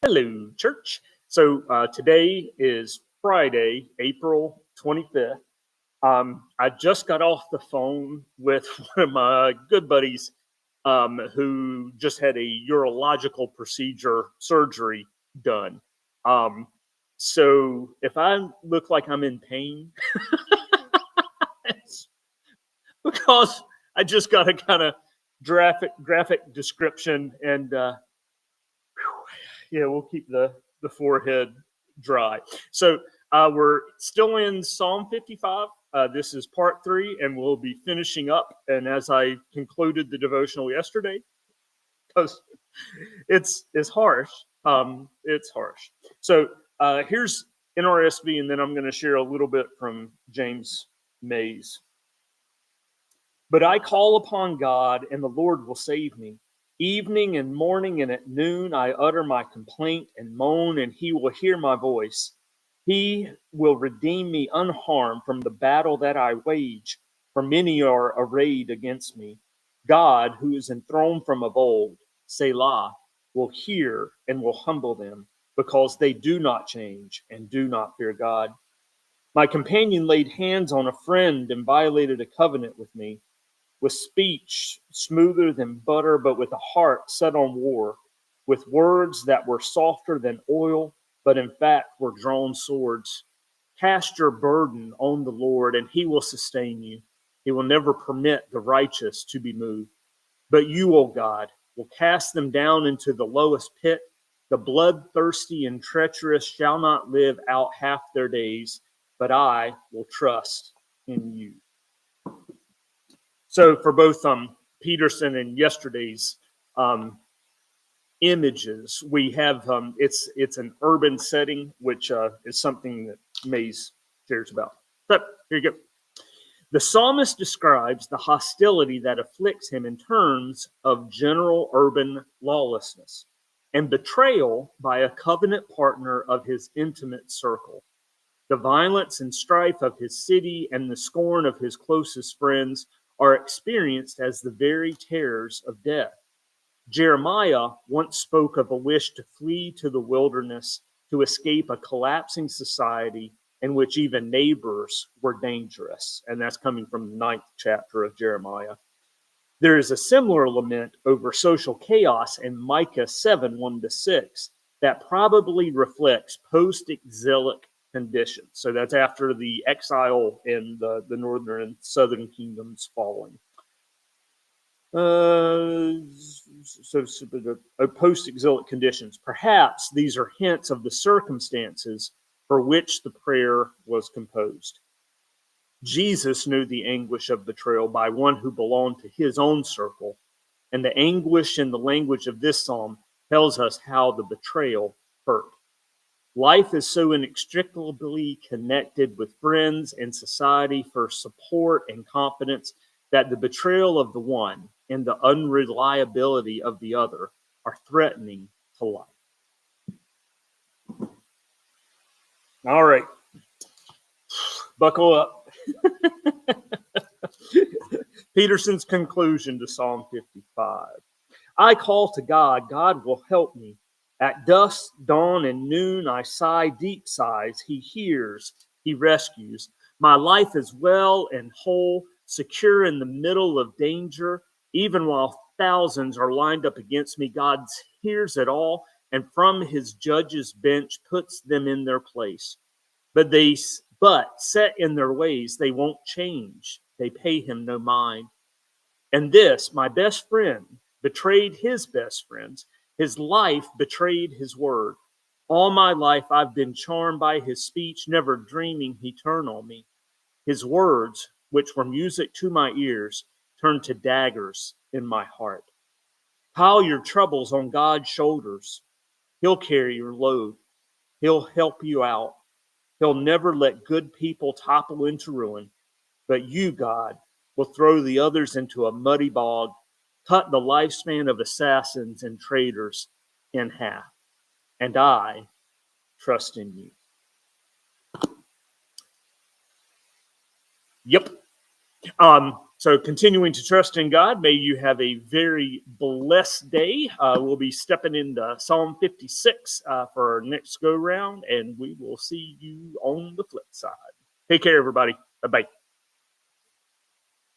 Hello, church. So today is Friday, April 25th. I just got off the phone with one of my good buddies who just had a urological procedure surgery done. Um, so if I look like I'm in pain, it's because I just got a kind of graphic description and yeah, we'll keep the forehead dry. So we're still in Psalm 55. This is part 3, and we'll be finishing up. And as I concluded the devotional yesterday, because it's harsh, it's harsh. So here's NRSV, and then I'm going to share a little bit from James Mays. But I call upon God, and the Lord will save me. Evening and morning and at noon I utter my complaint and moan, and he will hear my voice. He will redeem me unharmed from the battle that I wage, for many are arrayed against me. God, who is enthroned from of old, Selah, will hear and will humble them, because they do not change and do not fear God. My companion laid hands on a friend and violated a covenant with me. With speech smoother than butter, but with a heart set on war, with words that were softer than oil, but in fact were drawn swords. Cast your burden on the Lord, and he will sustain you. He will never permit the righteous to be moved. But you, O God, will cast them down into the lowest pit. The bloodthirsty and treacherous shall not live out half their days, but I will trust in you. So for both Peterson and yesterday's images, we have it's an urban setting, which is something that Mays cares about. So here you go. The psalmist describes the hostility that afflicts him in terms of general urban lawlessness and betrayal by a covenant partner of his intimate circle. The violence and strife of his city and the scorn of his closest friends are experienced as the very terrors of death. Jeremiah once spoke of a wish to flee to the wilderness to escape a collapsing society in which even neighbors were dangerous. And that's coming from the 9th chapter of Jeremiah. There is a similar lament over social chaos in Micah 7, 1-6, that probably reflects post-exilic conditions. So that's after the exile in the northern and southern kingdoms falling. Post-exilic conditions. Perhaps these are hints of the circumstances for which the prayer was composed. Jesus knew the anguish of betrayal by one who belonged to his own circle, and the anguish in the language of this psalm tells us how the betrayal hurt. Life is so inextricably connected with friends and society for support and confidence that the betrayal of the one and the unreliability of the other are threatening to life. All right, buckle up. Peterson's conclusion to Psalm 55. I call to God, God will help me. At dusk, dawn, and noon, I sigh deep sighs. He hears, he rescues. My life is well and whole, secure in the middle of danger. Even while thousands are lined up against me, God hears it all, and from his judge's bench puts them in their place. But set in their ways, they won't change. They pay him no mind. And this, my best friend, betrayed his best friends. His life betrayed his word. All my life I've been charmed by his speech, never dreaming he'd turn on me. His words, which were music to my ears, turned to daggers in my heart. Pile your troubles on God's shoulders. He'll carry your load. He'll help you out. He'll never let good people topple into ruin. But you, God, will throw the others into a muddy bog, cut the lifespan of assassins and traitors in half. And I trust in you. Yep. So continuing to trust in God, may you have a very blessed day. We'll be stepping into Psalm 56 for our next go round, and we will see you on the flip side. Take care, everybody. Bye-bye.